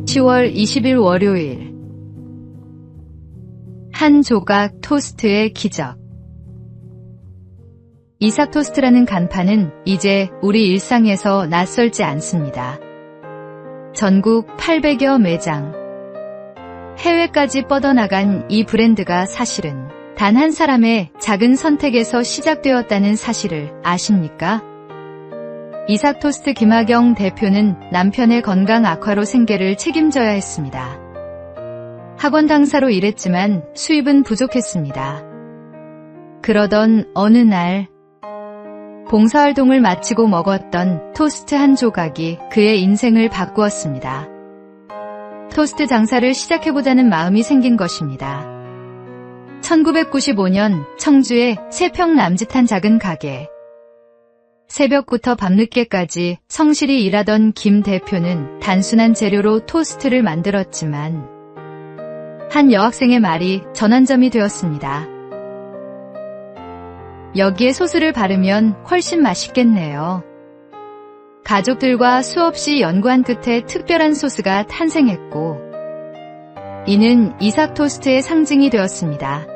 10월 20일 월요일. 한 조각 토스트의 기적. 이삭 토스트라는 간판은 이제 우리 일상에서 낯설지 않습니다. 전국 800여 매장, 해외까지 뻗어나간 이 브랜드가 사실은 단 한 사람의 작은 선택에서 시작되었다는 사실을 아십니까? 이삭 토스트 김하경 대표는 남편의 건강 악화로 생계를 책임져야 했습니다. 학원 강사로 일했지만 수입은 부족했습니다. 그러던 어느 날 봉사활동을 마치고 먹었던 토스트 한 조각이 그의 인생을 바꾸었습니다. 토스트 장사를 시작해보자는 마음이 생긴 것입니다. 1995년 청주의 3평 남짓한 작은 가게. 새벽부터 밤늦게까지 성실히 일하던 김 대표는 단순한 재료로 토스트를 만들었지만 한 여학생의 말이 전환점이 되었습니다. 여기에 소스를 바르면 훨씬 맛있겠네요. 가족들과 수없이 연구한 끝에 특별한 소스가 탄생했고 이는 이삭 토스트의 상징이 되었습니다.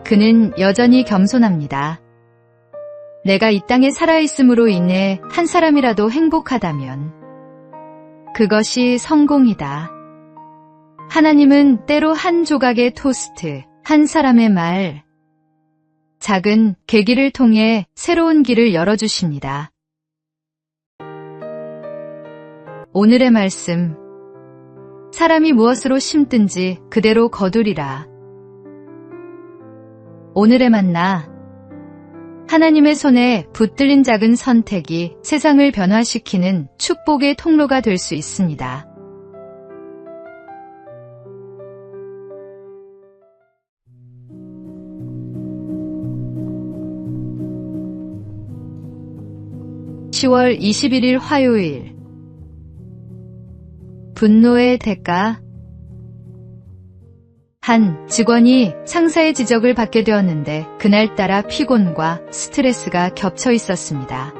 그는 여전히 겸손합니다. 내가 이 땅에 살아있음으로 인해 한 사람이라도 행복하다면 그것이 성공이다. 하나님은 때로 한 조각의 토스트, 한 사람의 말, 작은 계기를 통해 새로운 길을 열어주십니다. 오늘의 말씀. 사람이 무엇으로 심든지 그대로 거두리라. 오늘의 만나. 하나님의 손에 붙들린 작은 선택이 세상을 변화시키는 축복의 통로가 될 수 있습니다. (10월 21일) 화요일. 분노의 대가. 한 직원이 상사의 지적을 받게 되었는데 그날따라 피곤과 스트레스가 겹쳐 있었습니다.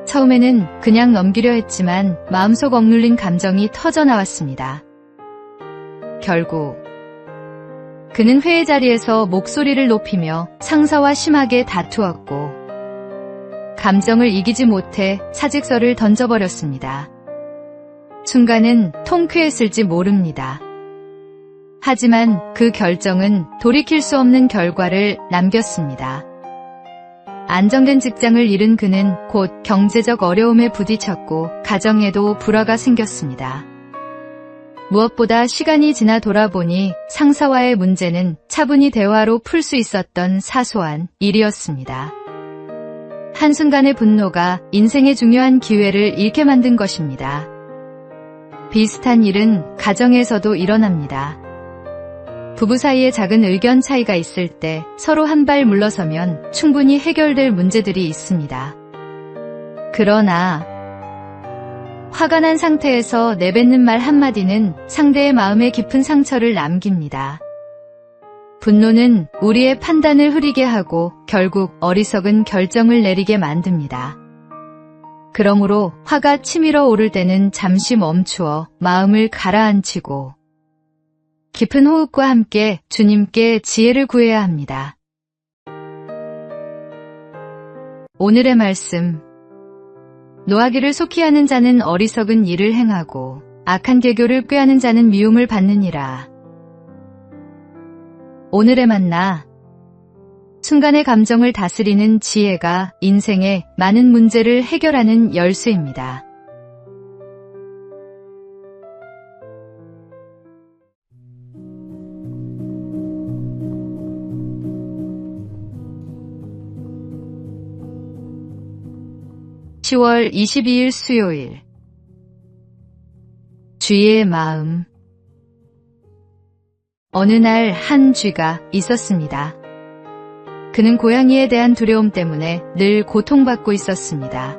처음에는 그냥 넘기려 했지만 마음속 억눌린 감정이 터져나왔습니다. 결국 그는 회의 자리에서 목소리를 높이며 상사와 심하게 다투었고 감정을 이기지 못해 사직서를 던져버렸습니다. 순간은 통쾌했을지 모릅니다. 하지만 그 결정은 돌이킬 수 없는 결과를 남겼습니다. 안정된 직장을 잃은 그는 곧 경제적 어려움에 부딪혔고 가정에도 불화가 생겼습니다. 무엇보다 시간이 지나 돌아보니 상사와의 문제는 차분히 대화로 풀 수 있었던 사소한 일이었습니다. 한순간의 분노가 인생의 중요한 기회를 잃게 만든 것입니다. 비슷한 일은 가정에서도 일어납니다. 부부 사이에 작은 의견 차이가 있을 때 서로 한 발 물러서면 충분히 해결될 문제들이 있습니다. 그러나 화가 난 상태에서 내뱉는 말 한마디는 상대의 마음에 깊은 상처를 남깁니다. 분노는 우리의 판단을 흐리게 하고 결국 어리석은 결정을 내리게 만듭니다. 그러므로 화가 치밀어 오를 때는 잠시 멈추어 마음을 가라앉히고 깊은 호흡과 함께 주님께 지혜를 구해야 합니다. 오늘의 말씀. 노하기를 속히 하는 자는 어리석은 일을 행하고 악한 계교를 꾀하는 자는 미움을 받느니라. 오늘의 만나. 순간의 감정을 다스리는 지혜가 인생의 많은 문제를 해결하는 열쇠입니다. (10월 22일) 수요일. 쥐의 마음. 어느 날 한 쥐가 있었습니다. 그는 고양이에 대한 두려움 때문에 늘 고통받고 있었습니다.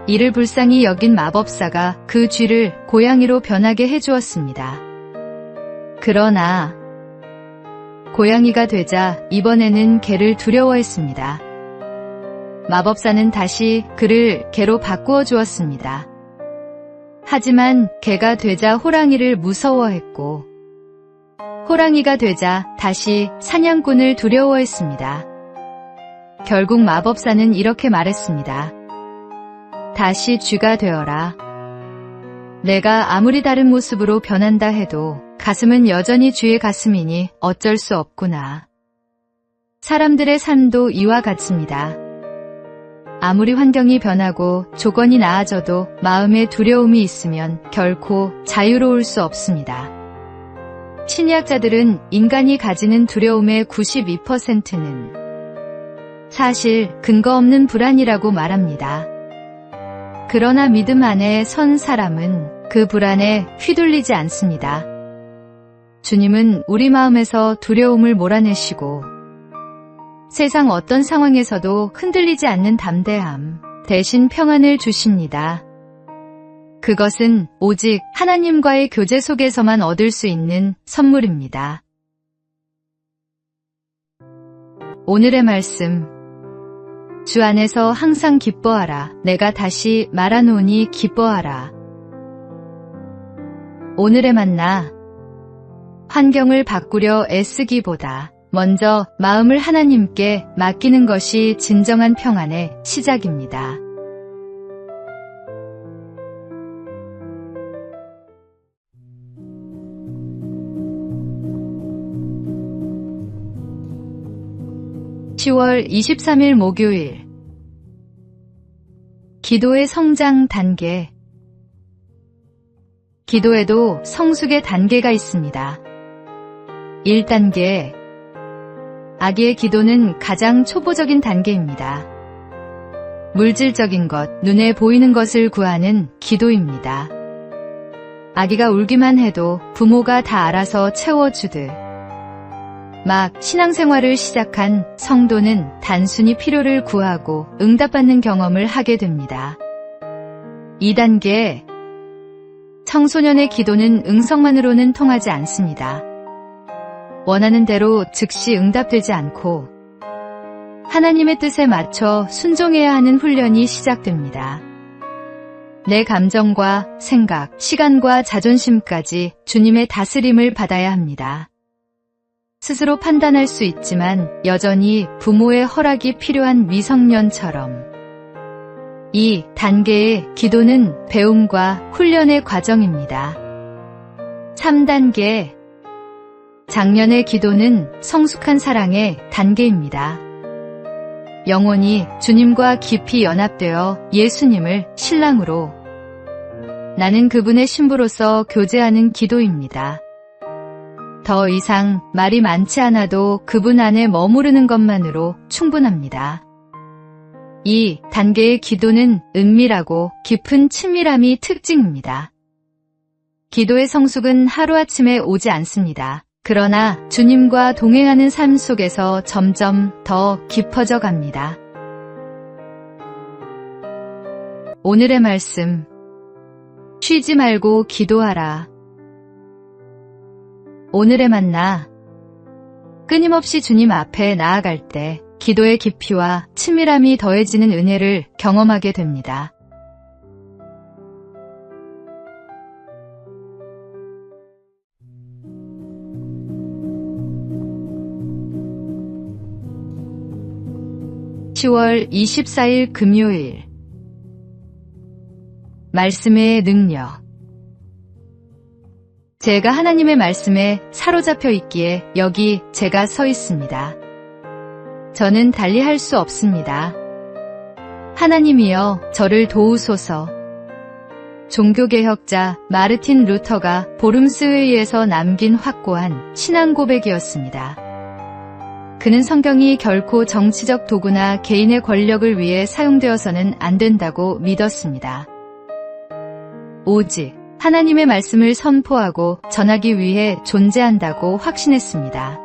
이를 불쌍히 여긴 마법사가 그 쥐를 고양이로 변하게 해주었습니다. 그러나 고양이가 되자 이번에는 개를 두려워했습니다. 마법사는 다시 그를 개로 바꾸어 주었습니다. 하지만 개가 되자 호랑이를 무서워했고 호랑이가 되자 다시 사냥꾼을 두려워했습니다. 결국 마법사는 이렇게 말했습니다. 다시 쥐가 되어라. 내가 아무리 다른 모습으로 변한다 해도 가슴은 여전히 쥐의 가슴이니 어쩔 수 없구나. 사람들의 삶도 이와 같습니다. 아무리 환경이 변하고 조건이 나아져도 마음에 두려움이 있으면 결코 자유로울 수 없습니다. 심리학자들은 인간이 가지는 두려움의 92%는 사실 근거 없는 불안이라고 말합니다. 그러나 믿음 안에 선 사람은 그 불안에 휘둘리지 않습니다. 주님은 우리 마음에서 두려움을 몰아내시고 세상 어떤 상황에서도 흔들리지 않는 담대함, 대신 평안을 주십니다. 그것은 오직 하나님과의 교제 속에서만 얻을 수 있는 선물입니다. 오늘의 말씀. 주 안에서 항상 기뻐하라. 내가 다시 말하노니 기뻐하라. 오늘의 만나. 환경을 바꾸려 애쓰기보다 먼저 마음을 하나님께 맡기는 것이 진정한 평안의 시작입니다. (10월 23일) 목요일. 기도의 성장 단계. 기도에도 성숙의 단계가 있습니다. 1단계. 아기의 기도는 가장 초보적인 단계입니다. 물질적인 것, 눈에 보이는 것을 구하는 기도입니다. 아기가 울기만 해도 부모가 다 알아서 채워주듯 막 신앙생활을 시작한 성도는 단순히 필요를 구하고 응답받는 경험을 하게 됩니다. 2단계. 청소년의 기도는 응성만으로는 통하지 않습니다. 원하는 대로 즉시 응답되지 않고 하나님의 뜻에 맞춰 순종해야 하는 훈련이 시작됩니다. 내 감정과 생각, 시간과 자존심까지 주님의 다스림을 받아야 합니다. 스스로 판단할 수 있지만 여전히 부모의 허락이 필요한 미성년처럼. 이 단계의 기도는 배움과 훈련의 과정입니다. 3단계. 장년의 기도는 성숙한 사랑의 단계입니다. 영혼이 주님과 깊이 연합되어 예수님을 신랑으로, 나는 그분의 신부로서 교제하는 기도입니다. 더 이상 말이 많지 않아도 그분 안에 머무르는 것만으로 충분합니다. 이 단계의 기도는 은밀하고 깊은 친밀함이 특징입니다. 기도의 성숙은 하루아침에 오지 않습니다. 그러나 주님과 동행하는 삶 속에서 점점 더 깊어져 갑니다. 오늘의 말씀. 쉬지 말고 기도하라. 오늘의 만나. 끊임없이 주님 앞에 나아갈 때 기도의 깊이와 친밀함이 더해지는 은혜를 경험하게 됩니다. (10월 24일) 금요일. 말씀의 능력. 제가 하나님의 말씀에 사로잡혀 있기에 여기 제가 서 있습니다. 저는 달리 할 수 없습니다. 하나님이여 저를 도우소서. 종교개혁자 마르틴 루터가 보름스 회의에서 남긴 확고한 신앙 고백이었습니다. 그는 성경이 결코 정치적 도구나 개인의 권력을 위해 사용되어서는 안 된다고 믿었습니다. 오직 하나님의 말씀을 선포하고 전하기 위해 존재한다고 확신했습니다.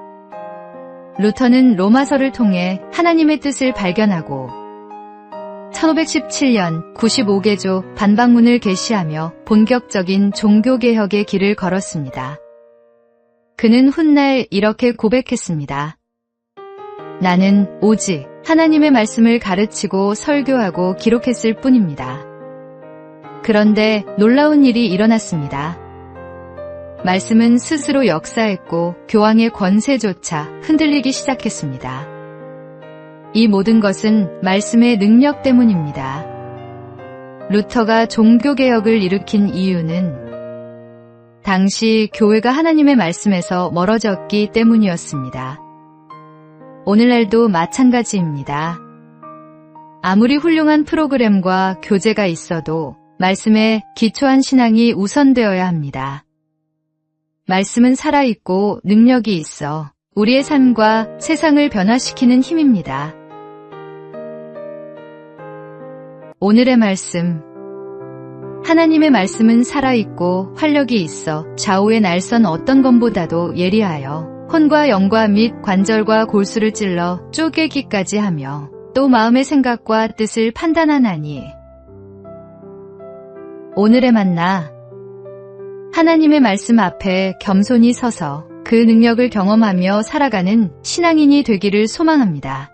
루터는 로마서를 통해 하나님의 뜻을 발견하고 1517년 95개조 반박문을 게시하며 본격적인 종교개혁의 길을 걸었습니다. 그는 훗날 이렇게 고백했습니다. 나는 오직 하나님의 말씀을 가르치고 설교하고 기록했을 뿐입니다. 그런데 놀라운 일이 일어났습니다. 말씀은 스스로 역사했고 교황의 권세조차 흔들리기 시작했습니다. 이 모든 것은 말씀의 능력 때문입니다. 루터가 종교개혁을 일으킨 이유는 당시 교회가 하나님의 말씀에서 멀어졌기 때문이었습니다. 오늘날도 마찬가지입니다. 아무리 훌륭한 프로그램과 교재가 있어도 말씀에 기초한 신앙이 우선되어야 합니다. 말씀은 살아있고 능력이 있어 우리의 삶과 세상을 변화시키는 힘입니다. 오늘의 말씀. 하나님의 말씀은 살아있고 활력이 있어 좌우의 날선 어떤 검보다도 예리하여 혼과 영과 및 관절과 골수를 찔러 쪼개기까지 하며 또 마음의 생각과 뜻을 판단하나니. 오늘의 만나. 하나님의 말씀 앞에 겸손히 서서 그 능력을 경험하며 살아가는 신앙인이 되기를 소망합니다.